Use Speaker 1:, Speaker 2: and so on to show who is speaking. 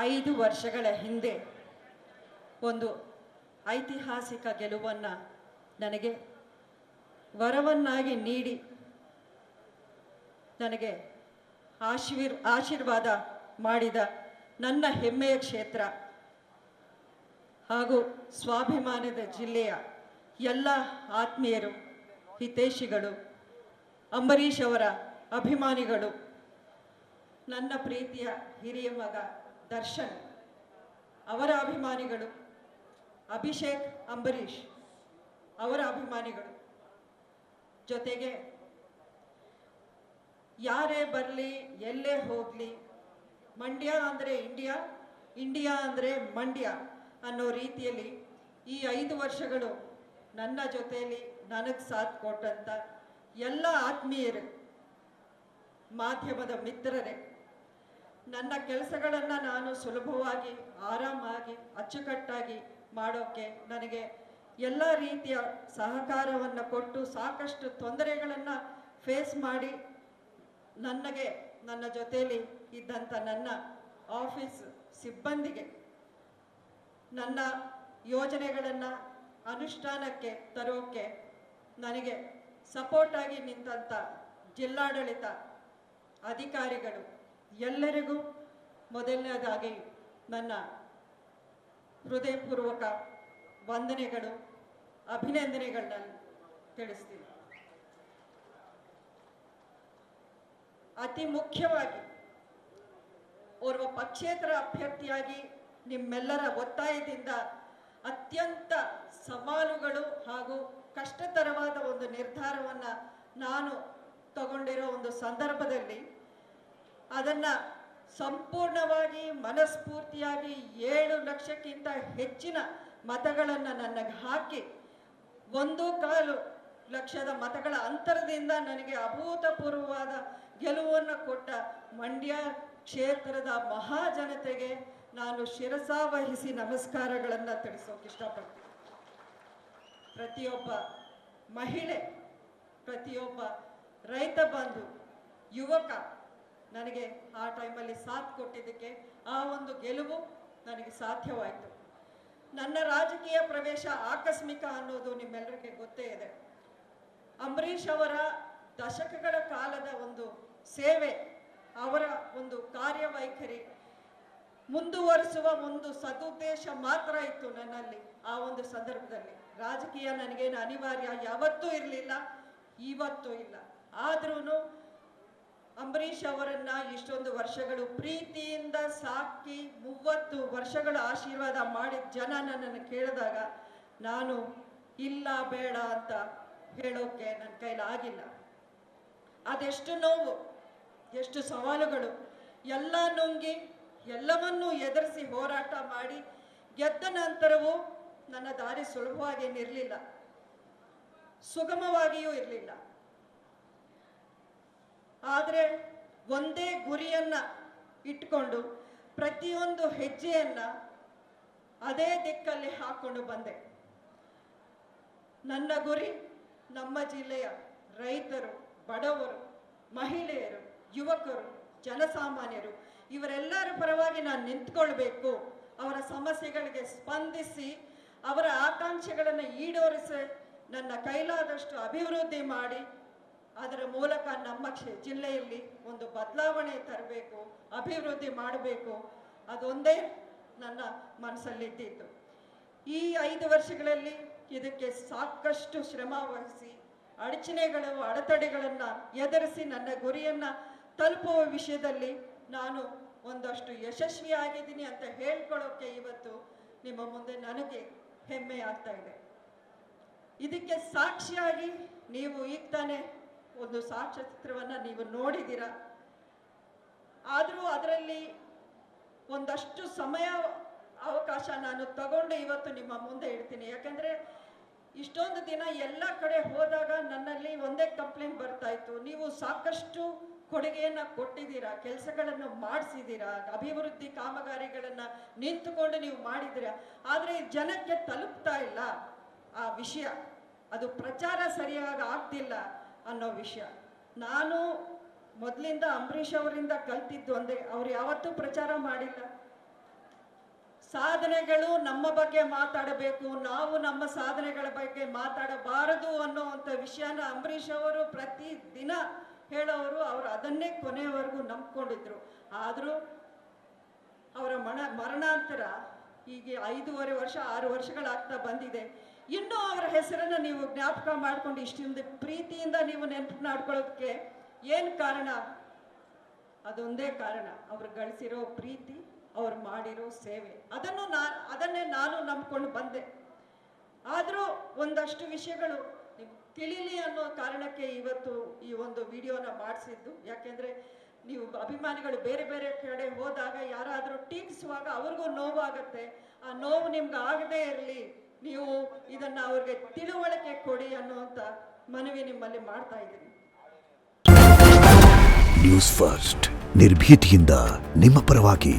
Speaker 1: 5 ವರ್ಷಗಳ ಹಿಂದೆ ಒಂದು ಐತಿಹಾಸಿಕ ಗೆಲುವನ್ನು ನನಗೆ ವರವನ್ನಾಗಿ ನೀಡಿ ನನಗೆ ಆಶೀರ್ವಾದ ಮಾಡಿದ ನನ್ನ ಹೆಮ್ಮೆಯ ಕ್ಷೇತ್ರ ಹಾಗೂ ಸ್ವಾಭಿಮಾನದ ಜಿಲ್ಲೆಯ ಎಲ್ಲ ಆತ್ಮೀಯರು, ಹಿತೈಷಿಗಳು, ಅಂಬರೀಷ್ ಅವರ ಅಭಿಮಾನಿಗಳು, ನನ್ನ ಪ್ರೀತಿಯ ಹಿರಿಯ ಮಗ ದರ್ಶನ್ ಅವರ ಅಭಿಮಾನಿಗಳು, ಅಭಿಷೇಕ್ ಅಂಬರೀಷ್ ಅವರ ಅಭಿಮಾನಿಗಳು, ಜೊತೆಗೆ ಯಾರೇ ಬರಲಿ ಎಲ್ಲೇ ಹೋಗಲಿ ಮಂಡ್ಯ ಅಂದರೆ ಇಂಡಿಯಾ, ಇಂಡಿಯಾ ಅಂದರೆ ಮಂಡ್ಯ ಅನ್ನೋ ರೀತಿಯಲ್ಲಿ ಈ 5 ವರ್ಷಗಳು ನನ್ನ ಜೊತೆಯಲ್ಲಿ ನನಗೆ ಸಾಥ್ ಕೊಟ್ಟಂಥ ಎಲ್ಲ ಆತ್ಮೀಯರು, ಮಾಧ್ಯಮದ ಮಿತ್ರರೇ, ನನ್ನ ಕೆಲಸಗಳನ್ನು ನಾನು ಸುಲಭವಾಗಿ, ಆರಾಮಾಗಿ, ಅಚ್ಚುಕಟ್ಟಾಗಿ ಮಾಡೋಕ್ಕೆ ನನಗೆ ಎಲ್ಲ ರೀತಿಯ ಸಹಕಾರವನ್ನು ಕೊಟ್ಟು ಸಾಕಷ್ಟು ತೊಂದರೆಗಳನ್ನು ಫೇಸ್ ಮಾಡಿ ನನಗೆ ನನ್ನ ಜೊತೆಯಲ್ಲಿ ಇದ್ದಂಥ ನನ್ನ ಆಫೀಸ್ ಸಿಬ್ಬಂದಿಗೆ ನನ್ನ ಯೋಜನೆಗಳನ್ನು ಅನುಷ್ಠಾನಕ್ಕೆ ತರೋಕ್ಕೆ ನನಗೆ ಸಪೋರ್ಟಾಗಿ ನಿಂತಂಥ ಜಿಲ್ಲಾಡಳಿತ ಅಧಿಕಾರಿಗಳು ಎಲ್ಲರಿಗೂ ಮೊದಲನೇದಾಗಿ ನನ್ನ ಹೃದಯಪೂರ್ವಕ ವಂದನೆಗಳು, ಅಭಿನಂದನೆಗಳನ್ನ ತಿಳಿಸ್ತೀನಿ. ಅತಿ ಮುಖ್ಯವಾಗಿ ಓರ್ವ ಪಕ್ಷೇತರ ಅಭ್ಯರ್ಥಿಯಾಗಿ ನಿಮ್ಮೆಲ್ಲರ ಒತ್ತಾಯದಿಂದ ಅತ್ಯಂತ ಸವಾಲುಗಳು ಹಾಗೂ ಕಷ್ಟತರವಾದ ಒಂದು ನಿರ್ಧಾರವನ್ನು ನಾನು ತಗೊಂಡಿರೋ ಒಂದು ಸಂದರ್ಭದಲ್ಲಿ ಅದನ್ನು ಸಂಪೂರ್ಣವಾಗಿ ಮನಸ್ಫೂರ್ತಿಯಾಗಿ 7 ಲಕ್ಷಕ್ಕಿಂತ ಹೆಚ್ಚಿನ ಮತಗಳನ್ನು ನನಗೆ ಹಾಕಿ 1.25 ಲಕ್ಷದ ಮತಗಳ ಅಂತರದಿಂದ ನನಗೆ ಅಭೂತಪೂರ್ವವಾದ ಗೆಲುವನ್ನು ಕೊಟ್ಟ ಮಂಡ್ಯ ಕ್ಷೇತ್ರದ ಮಹಾಜನತೆಗೆ ನಾನು ಶಿರಸಾವಹಿಸಿ ನಮಸ್ಕಾರಗಳನ್ನು ತಿಳಿಸೋಕೆ ಇಷ್ಟಪಡ್ತೀನಿ. ಪ್ರತಿಯೊಬ್ಬ ಮಹಿಳೆ, ಪ್ರತಿಯೊಬ್ಬ ರೈತ ಬಂಧು, ಯುವಕ ನನಗೆ ಆ ಟೈಮಲ್ಲಿ ಸಾಥ್ ಕೊಟ್ಟಿದ್ದಕ್ಕೆ ಆ ಒಂದು ಗೆಲುವು ನನಗೆ ಸಾಧ್ಯವಾಯಿತು. ನನ್ನ ರಾಜಕೀಯ ಪ್ರವೇಶ ಆಕಸ್ಮಿಕ ಅನ್ನೋದು ನಿಮ್ಮೆಲ್ಲರಿಗೆ ಗೊತ್ತೇ ಇದೆ. ಅಂಬರೀಷ್ ಅವರ ದಶಕಗಳ ಕಾಲದ ಒಂದು ಸೇವೆ, ಅವರ ಒಂದು ಕಾರ್ಯವೈಖರಿ ಮುಂದುವರಿಸುವ ಒಂದು ಸದುದ್ದೇಶ ಮಾತ್ರ ಇತ್ತು ನನ್ನಲ್ಲಿ. ಆ ಒಂದು ಸಂದರ್ಭದಲ್ಲಿ ರಾಜಕೀಯ ನನಗೇನು ಅನಿವಾರ್ಯ ಯಾವತ್ತೂ ಇರಲಿಲ್ಲ, ಇವತ್ತೂ ಇಲ್ಲ. ಆದ್ರೂ ಅಂಬರೀಷ್ ಅವರನ್ನ ಇಷ್ಟೊಂದು ವರ್ಷಗಳು ಪ್ರೀತಿಯಿಂದ ಸಾಕಿ 30 ವರ್ಷಗಳ ಆಶೀರ್ವಾದ ಮಾಡಿದ ಜನ ನನ್ನನ್ನು ಕೇಳಿದಾಗ ನಾನು ಇಲ್ಲ ಬೇಡ ಅಂತ ಹೇಳೋಕೆ ನನ್ನ ಕೈಲಾಗಿಲ್ಲ. ಅದೆಷ್ಟು ನೋವು, ಎಷ್ಟು ಸವಾಲುಗಳು ಎಲ್ಲ ನುಂಗಿ ಎಲ್ಲವನ್ನೂ ಎದುರಿಸಿ ಹೋರಾಟ ಮಾಡಿ ಗೆದ್ದ ನಂತರವೂ ನನ್ನ ದಾರಿ ಸುಲಭವಾಗೇನಿರಲಿಲ್ಲ, ಸುಗಮವಾಗಿಯೂ ಇರಲಿಲ್ಲ. ಆದರೆ ಒಂದೇ ಗುರಿಯನ್ನ ಇಟ್ಕೊಂಡು ಪ್ರತಿಯೊಂದು ಹೆಜ್ಜೆಯನ್ನ ಅದೇ ದಿಕ್ಕಲ್ಲಿ ಹಾಕೊಂಡು ಬಂದೆ. ನನ್ನ ಗುರಿ ನಮ್ಮ ಜಿಲ್ಲೆಯ ರೈತರು, ಬಡವರು, ಮಹಿಳೆಯರು, ಯುವಕರು, ಜನಸಾಮಾನ್ಯರು ಇವರೆಲ್ಲರ ಪರವಾಗಿ ನಾನು ನಿಂತ್ಕೊಳ್ಬೇಕು. ಅವರ ಸಮಸ್ಯೆಗಳಿಗೆ ಸ್ಪಂದಿಸಿ ಅವರ ಆಕಾಂಕ್ಷೆಗಳನ್ನು ಈಡೇರಿಸಿ ನನ್ನ ಕೈಲಾದಷ್ಟು ಅಭಿವೃದ್ಧಿ ಮಾಡಿ ಅದರ ಮೂಲಕ ನಮ್ಮ ಜಿಲ್ಲೆಯಲ್ಲಿ ಒಂದು ಬದಲಾವಣೆ ತರಬೇಕು, ಅಭಿವೃದ್ಧಿ ಮಾಡಬೇಕು. ಅದೊಂದೇ ನನ್ನ ಮನಸ್ಸಲ್ಲಿದ್ದಿತ್ತು. ಈ 5 ವರ್ಷಗಳಲ್ಲಿ ಇದಕ್ಕೆ ಸಾಕಷ್ಟು ಶ್ರಮ ವಹಿಸಿ ಅಡಚಣೆಗಳು, ಅಡೆತಡೆಗಳನ್ನು ಎದುರಿಸಿ ನನ್ನ ಗುರಿಯನ್ನು ತಲುಪುವ ವಿಷಯದಲ್ಲಿ ನಾನು ಒಂದಷ್ಟು ಯಶಸ್ವಿಯಾಗಿದ್ದೀನಿ ಅಂತ ಹೇಳ್ಕೊಳ್ಳೋಕ್ಕೆ ಇವತ್ತು ನಿಮ್ಮ ಮುಂದೆ ನನಗೆ ಹೆಮ್ಮೆ ಆಗ್ತಾ ಇದೆ. ಇದಕ್ಕೆ ಸಾಕ್ಷಿಯಾಗಿ ನೀವು ಈಗ ತಾನೇ ಒಂದು ಸಾಕ್ಷ್ಯಚಿತ್ರವನ್ನು ನೀವು ನೋಡಿದ್ದೀರಾ. ಆದರೂ ಅದರಲ್ಲಿ ಒಂದಷ್ಟು ಸಮಯ ಅವಕಾಶ ನಾನು ತಗೊಂಡು ಇವತ್ತು ನಿಮ್ಮ ಮುಂದೆ ಇಡ್ತೀನಿ. ಯಾಕಂದರೆ ಇಷ್ಟೊಂದು ದಿನ ಎಲ್ಲ ಕಡೆ ಹೋದಾಗ ನನ್ನಲ್ಲಿ ಒಂದೇ ಕಂಪ್ಲೇಂಟ್ ಬರ್ತಾ ಇತ್ತು, ನೀವು ಸಾಕಷ್ಟು ಕೊಡುಗೆಯನ್ನು ಕೊಟ್ಟಿದ್ದೀರಾ, ಕೆಲಸಗಳನ್ನು ಮಾಡಿಸಿದ್ದೀರಾ, ಅಭಿವೃದ್ಧಿ ಕಾಮಗಾರಿಗಳನ್ನು ನಿಂತುಕೊಂಡು ನೀವು ಮಾಡಿದ್ದೀರಾ, ಆದರೆ ಜನಕ್ಕೆ ತಲುಪ್ತಾ ಇಲ್ಲ ಆ ವಿಷಯ, ಅದು ಪ್ರಚಾರ ಸರಿಯಾಗಿ ಆಗ್ತಿಲ್ಲ ಅನ್ನೋ ವಿಷಯ. ನಾನು ಮೊದಲಿಂದ ಅಂಬರೀಷ್ ಅವರಿಂದ ಕಲ್ತಿದ್ದು ಒಂದೇ, ಅವ್ರು ಯಾವತ್ತೂ ಪ್ರಚಾರ ಮಾಡಿಲ್ಲ, ಸಾಧನೆಗಳು ನಮ್ಮ ಬಗ್ಗೆ ಮಾತಾಡಬೇಕು, ನಾವು ನಮ್ಮ ಸಾಧನೆಗಳ ಬಗ್ಗೆ ಮಾತಾಡಬಾರದು ಅನ್ನೋವಂಥ ವಿಷಯನ ಅಂಬರೀಷ್ ಅವರು ಪ್ರತಿ ದಿನ ಹೇಳೋರು. ಅವರು ಅದನ್ನೇ ಕೊನೆಯವರೆಗೂ ನಂಬ್ಕೊಂಡಿದ್ರು. ಆದರೂ ಅವರ ಮರಣಾಂತರ ಈಗ 5.5 ವರ್ಷ 6 ವರ್ಷಗಳಾಗ್ತಾ ಬಂದಿದೆ. ಇನ್ನೂ ಅವರ ಹೆಸರನ್ನು ನೀವು ಜ್ಞಾಪಕ ಮಾಡ್ಕೊಂಡು ಇಷ್ಟೊಂದು ಪ್ರೀತಿಯಿಂದ ನೀವು ನೆನಪು ಮಾಡ್ಕೊಳ್ಳೋದಕ್ಕೆ ಏನು ಕಾರಣ? ಅದೊಂದೇ ಕಾರಣ, ಅವ್ರು ಗಳಿಸಿರೋ ಪ್ರೀತಿ, ಅವ್ರು ಮಾಡಿರೋ ಸೇವೆ. ಅದನ್ನೇ ನಾನು ನಂಬ್ಕೊಂಡು ಬಂದೆ. ಆದರೂ ಒಂದಷ್ಟು ವಿಷಯಗಳು ನಿಮ್ಗೆ ತಿಳಿಲಿ ಅನ್ನೋ ಕಾರಣಕ್ಕೆ ಇವತ್ತು ಈ ಒಂದು ವಿಡಿಯೋನ ಮಾಡಿಸಿದ್ದು. ಯಾಕೆಂದರೆ ನೀವು ಅಭಿಮಾನಿಗಳು ಬೇರೆ ಬೇರೆ ಕಡೆ ಹೋದಾಗ ಯಾರಾದರೂ ಟೀಕಿಸುವಾಗ ಅವ್ರಿಗೂ ನೋವಾಗತ್ತೆ. ಆ ನೋವು ನಿಮ್ಗೆ ಆಗದೇ ಇರಲಿ, ನೀವು ಇದನ್ನು ಅವ್ರಿಗೆ ತಿಳುವಳಿಕೆ ಕೊಡಿ ಅನ್ನುವಂಥ ಮನವಿ ನಿಮ್ಮಲ್ಲಿ ಮಾಡ್ತಾ ಇದ್ದೀನಿ.
Speaker 2: ನ್ಯೂಸ್ ಫಸ್ಟ್ ನಿರ್ಭೀತಿಯಿಂದ ನಿಮ್ಮ ಪರವಾಗಿ.